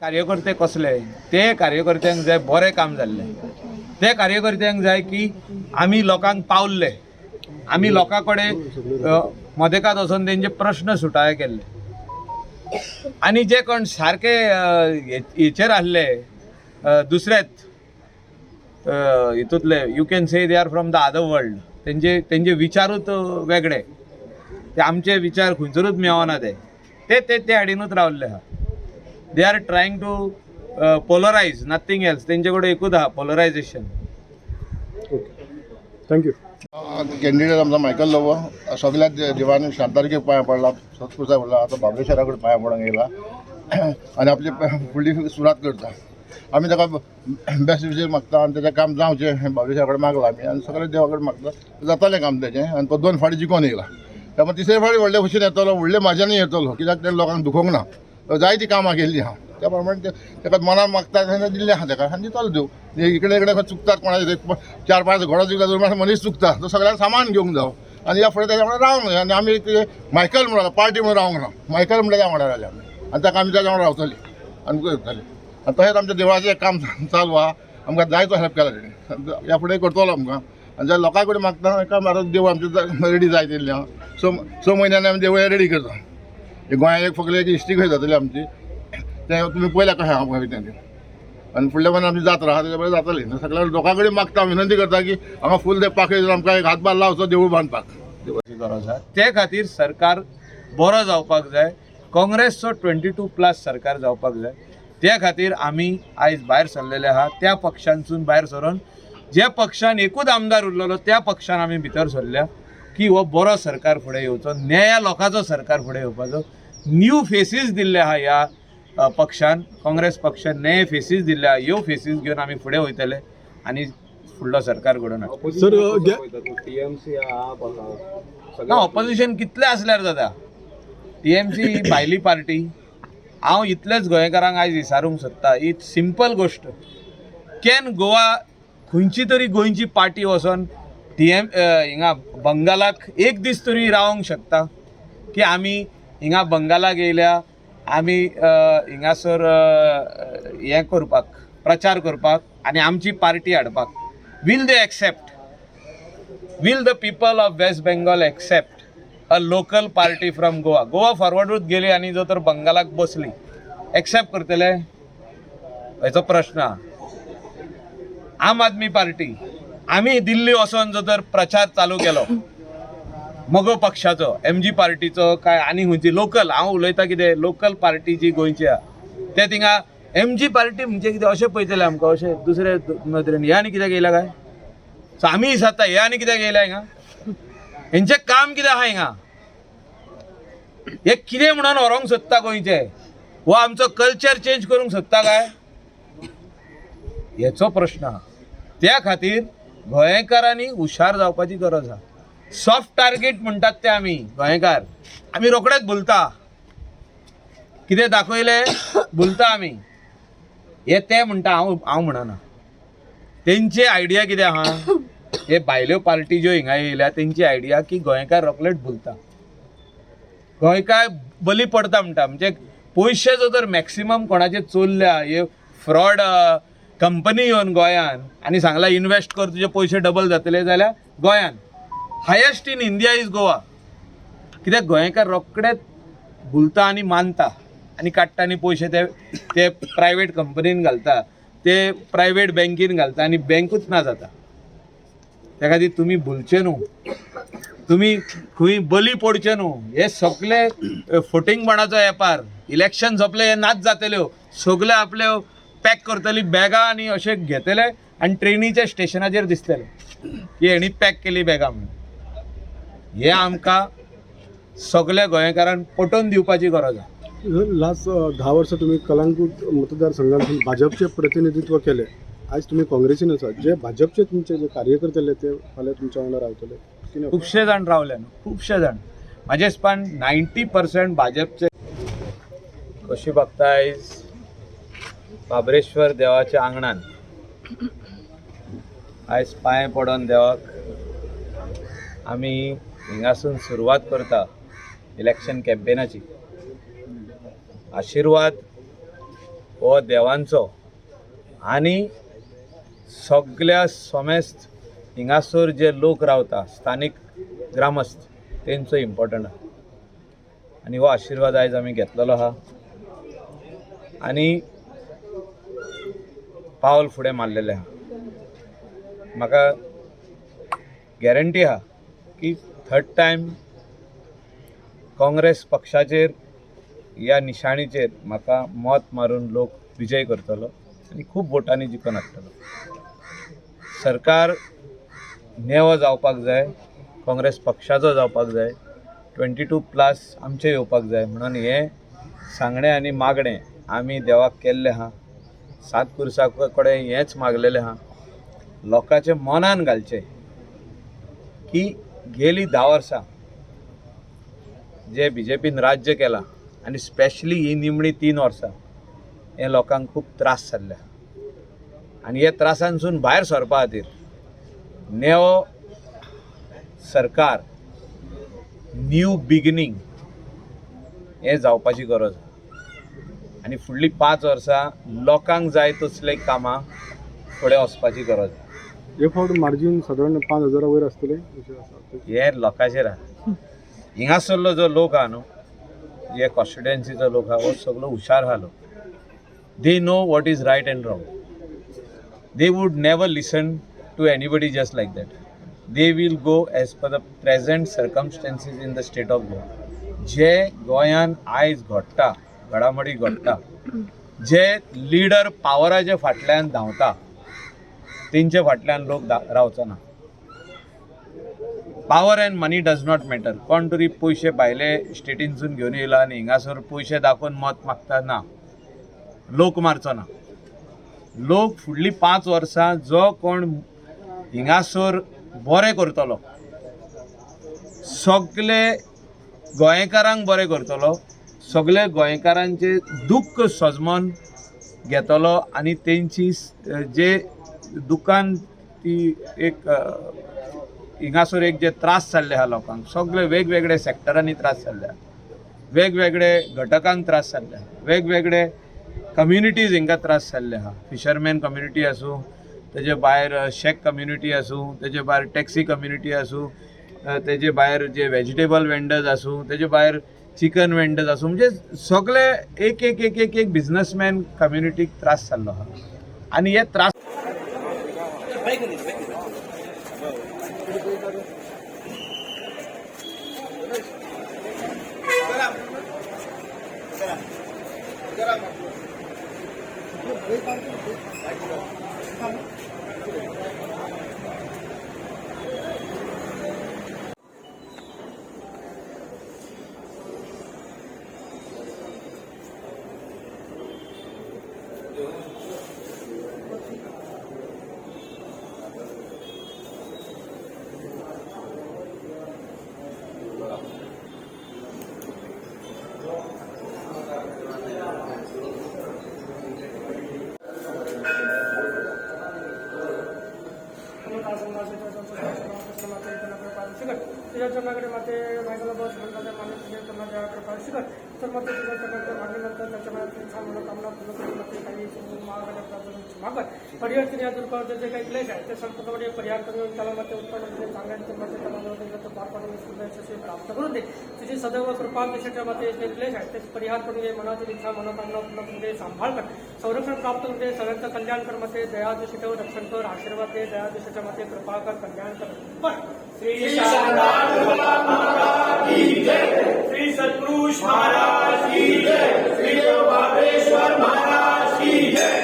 कार्यकर्ते कसले ते कार्यकर्त्यांक जाय बरें काम जाल्लें ते कार्यकर्त्यांक जाय की आमी लोकांक पावल्ले आमी लोकां कडेन मदेकात वचोन तेंचे प्रश्न सुटावे केल्ले आनी जे कोण सारके हेचेर आसले दुसरेच हितूंतले you can say they are from the other world तेंचे विचारूच वेगळे ते आमचे विचार खंयसरूच मेळना ते हाडीनूच रावल्ले आहा they are trying to polarize nothing else तेंचे कडेन एकूच आहा पोलरायजेशन. थँक्यू. कॅन्डिडेट आमचा मायकल लोबो सगळ्यात देवान शांतारके पांया पडला सत्पुरुषा पडला आता बाबलेश्वरा कडेन पांया पडोंक येयला आनी आपली फुडली सुरवात करता. आमी ताका बेस्ट विशय मागता आनी तेजें काम जावचें बाबलेश्वरा कडेन मागला आमी आनी सगळे देवा कडेन मागता जातालें काम तेजें आनी तो 2 फावटी जिखून येयला त्यामुळे तिसरे फावटी व्हडले खुशीन येतलो व्हडले म्हाज्यानूय येतलो कित्याक ते लोकांक दुखोवंक ना जायतीं कामां केल्लीं आहा त्या प्रमाणे ताका मनान मागता तेन्ना दिल्लें आहा ताका आनी दितलो देव इकडे चुकतात कोणाचे 4-5 घोडो चुकता मनीस चुकता तो सगळ्यांक सामान घेवंक जावो आनी ह्या फुडें तेच्या वांगडा रावंक जाय आनी आमी मायकल म्हणून पार्टी म्हणून रावंक ना मायकल म्हणटा त्या वांगडा रावले आमी आनी ताका आमी तेच्या वांगडा रावतली आनी करतली आनी तशेंच आमच्या देवाचें काम चालू आहा आमकां जायतो हेल्प केला तेणी ह्या फुडें करतलो आमकां आनी ज्या लोकां कडेन मागता काम आतां देव आमचे रेडी जाय दिल्लें आहा स म्हयन्यांनी आमी देवळां रेडी करता गोंयांत एक फक्त एक हिस्ट्री खंय जातली आमची तें तुमी पळयल्या कशें आहा तें आनी फुडल्या वर्सान आमची जात्रा आहा तेच्या बरें जातली सगळ्या लोकां कडेन मागता विनंती करता की हांगा फूल ते पाखय आमकां एक हातभार लावचो देवूळ बांदपाक देवाची गरज आहा ते खातीर सरकार बरो जावपाक जाय काँग्रेसचो 22+ सरकार जावपाक जाय त्या खातीर आमी आयज भायर सरलेले आहा त्या पक्षांसून भायर सरून ज्या पक्षान एकूच आमदार उरलेलो त्या पक्षान आमी भितर सरल्या की हो बरो सरकार फुडें येवचो नया लोकांचो सरकार फुडें येवपाचो न्यू फेसीस दिल्ले आहा ह्या पक्षान काँग्रेस पक्षान नये फेसीस दिल्ले आहा ह्यो फेसीस घेवन आमी फुडें वयतले आनी फुडलो सरकार घडोवन हाडटले. सर ऑपोजिशन कितले आसल्यार जाता टीएमसी भायली पार्टी हांव इतलेच गोंयकारांक आयज विचारूंक सोदता ही सिंपल गोश्ट कॅन गोवा खंयची तरी गोंयची पार्टी वचोन हिंगा बंगालाक एक दीस तरी रावंक शकता की आमी हिंगा बंगालाक येयल्या आमी हिंगासर हें करपाक प्रचार करपाक आनी आमची पार्टी हाडपाक will they accept will the people of West Bengal accept a local party from Goa फॉरवर्डूच गेली आनी जो तर बंगालाक बसली एक्सेप्ट करतले हेचो प्रश्न आहा. आम आदमी पार्टी आमी दिल्ली वचोन जो तर प्रचार चालू केलो मगो पक्षाचो MG पार्टीचो काय आनी खंयची लोकल हांव उलयतां कितें लोकल पार्टी जी गोंयची आहा ते थिंगा MG पार्टी म्हणजे कितें अशें पळयतले आमकां अशें दुसरे नदरेन हे आनी कित्याक येयला काय सो आमी विचारता हे आनी कित्याक येयला हिंगा हेंचें काम कितें आहा हिंगा हे कितें म्हणून व्हरोंक सोदता गोंयचे हो आमचो कल्चर चेंज करूंक सोदता काय हेचो प्रश्न आहा. त्या खातीर गोंयकारांनी हुशार जावपाची गरज आहा. सॉफ्ट टार्गेट म्हणटात ते आमी गोंयकार आमी रोखडेच भुलता कितें दाखयलें भुलता आमी हे ते म्हणटा हांव म्हणना तेंची आयडिया कितें आहा हे भायल्यो पार्टी ज्यो हिंगा येयल्या तेंची आयडिया की गोंयकार रोखडेच भुलता गोंयकार बली पडता म्हणटा म्हणजे पयशे जो तर मॅक्सिमम कोणाचे चोरल्या हे फ्रॉड कंपनी येवन गोंयान आनी सांगला इन्वेस्ट कर तुजे पयशे डबल जातले जाल्यार गोंयान highest in India is Goa कित्याक गोंयकार रोखडेच भुलता आनी मानता आनी काडटा आनी पयशे ते प्रायवेट कंपनीन घालता ते प्रायवेट बँकेन घालता आनी बँकूच ना जाता त्या खातीर तुमी भुलचे न्हू तुमी खंय बली पडचे न्हू हे सगळे फोटिंगपणाचो वेपार इलेक्शन सोंपले हे नाच जातल्यो सगळे आपल्यो पॅक करतली बॅगां आनी अशे घेतले आनी ट्रेनीच्या स्टेशनाचेर दिसतले की हेणी पॅक केली बॅगां म्हणून हे आमकां सगळ्या गोंयकारांक पटोवन दिवपाची गरज आहा. लास्ट 10 वर्सां तुम्ही कलंगूट मतदारसंघातून भाजपचे प्रतिनिधित्व केले आज तुम्ही काँग्रेसीन आसात जे भाजपचे तुमचे जे कार्यकर्ते ते फाल्यां तुमच्या वांगडा रावतले खुबशे जाण रावले न्हू खुबशे जाण म्हाजे हिसपान 90% भाजपचे कशी बघता आयज बाबरेश्वर देवाच्या आंगणान आयज पांय पडोन देवाक आमी हिंगासून सुरवात करता इलेक्शन कॅम्पेनाची आशिर्वाद हो देवांचो आनी सगळ्या समेस्त हिंगासर जे लोक रावता स्थानिक ग्रामस्थ तेंचो इम्पॉर्टंट आहा आनी हो आशिर्वाद आयज आमी घेतलेलो आहा आनी पावल फुडें मारलेलें आहा। म्हाका गॅरंटी आहा की थर्ड टायम काँग्रेस पक्षाचेर ह्या निशाणीचेर म्हाका मत मारून लोक विजय करतलो आनी खूब वोटांनी जिखून हाडटलो। सरकार नेवो जावपाक जाय, काँग्रेस पक्षाचो जावपाक जाय, 22+ आमचें येवपाक जाय म्हणून हें सांगणें आनी मागणें आमी देवाक केल्लें आहा। सात पुरसा कडेन हेंच मागलेलें आहा, लोकांच्या मनान घालचें की गेलीं 10 वर्सां जे BJPन राज्य केलां आनी स्पेशली ही निमणी 3 वर्सां हे लोकांक खूब त्रास जाल्ले आहा आनी हे त्रासांसून भायर सरपा खातीर नेवो सरकार न्यू बिगिनींग हें जावपाची गरज आहा आनी फुडलीं 5 वर्सां लोकांक जाय तसले कामां फुडें वचपाची गरज आहा। हे फावट मार्जीन सादारण 5,000 वयर आसतलें अशें आसा। हे लोकांचेर आहा। हिंगासरलो जो लोक आहा न्हू, जे कॉन्स्टिट्युएन्सीचो लोक आहा, हो सगळो हुशार आहा लोक। They know what is right and wrong. They would never listen to anybody just like that. They will go as per the present circumstances in the state of Goa. जे गोंयान आयज घडटा, घडामोडी घडटा, जे लिडर पावराचे फाटल्यान धांवता, तेंचे फाटल्यान लोक रावचो ना. Power and money does not matter. कोण तरी पयशे भायले स्टेटीनसून घेवन येयला आनी हिंगासर पयशे दाखोवन मत मागता ना, लोक मारचो ना. लोक फुडलीं 5 वर्सां जो कोण हिंगासर बरें करतलो, सगळे गोंयकारांक बरें करतलो, सगळे गोंयकारांचे दुख्ख सजमोन घेतलो आनी तेंची जे दुकान ती एक हिंगासर एक जे त्रास जाल्ले आहा लोकांक, सगळे वेगवेगळे सॅक्टरांनी त्रास जाल्ले आहा, वेगवेगळे घटकांक त्रास जाल्ले आहा, वेगवेगळे कम्युनिटीज हिंगा त्रास जाल्ले आहा. फिशरमॅन कम्युनिटी आसूं, तेजे भायर शेक कम्युनिटी आसूं, तेजे भायर टॅक्सी कम्युनिटी आसूं, तेजे भायर जे वेजिटेबल वेंडर्स आसूं, तेजे भायर चिकन वेंडर्स आसूं, म्हणजे सगळे एक एक एक एक एक बिझनसमॅन कम्युनिटीक त्रास जाल्लो आहा आनी हे त्रास त्याच्याकडे माते मायकल बस म्हणतात मान्य त्यांना कृपा शिकत तर मग त्याच्याकडे मागणीनंतर त्याच्यामध्ये मनोकामना पूर्ण करून काही मागत परिवर्तन या दुर्गावरचे जे काही क्लेश आहे ते संपूर्णपणे परिहार करून त्याला मग उत्पन्न चांगल्या त्याला पार पाडून यशस्वी प्राप्त करून दे. तुझी सदैव कृपा देशाच्या मध्ये जे क्लेश आहे ते परिहार करून दे. मनातील इच्छा मनोकामना पूर्ण करून दे. सांभाळ कर, संरक्षण प्राप्त करून दे. सगळ्यांचं कल्याण कर. मध्ये दया दिशेवर रक्षण कर, आशीर्वाद दे. दया दिशेच्या मध्ये कृपा कर, कल्याण कर. श्री श्री सत्पुरुष महाराज की जय, श्री बाबेश्वर महाराज की जय.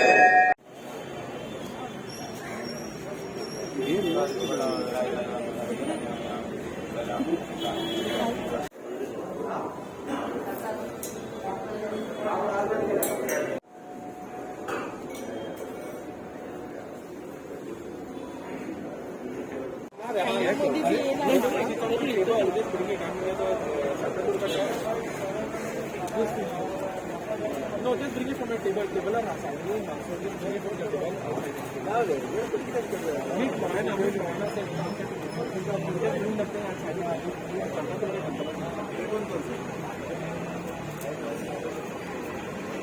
No, just bring it from the table. Table are outside. So just bring it from the table. Meet one and wait one and then bring the thing outside.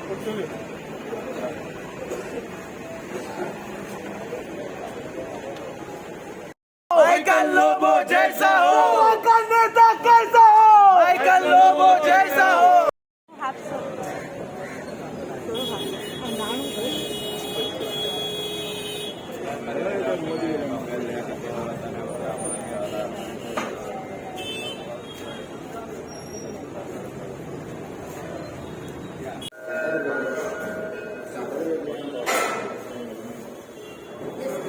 Portfolio.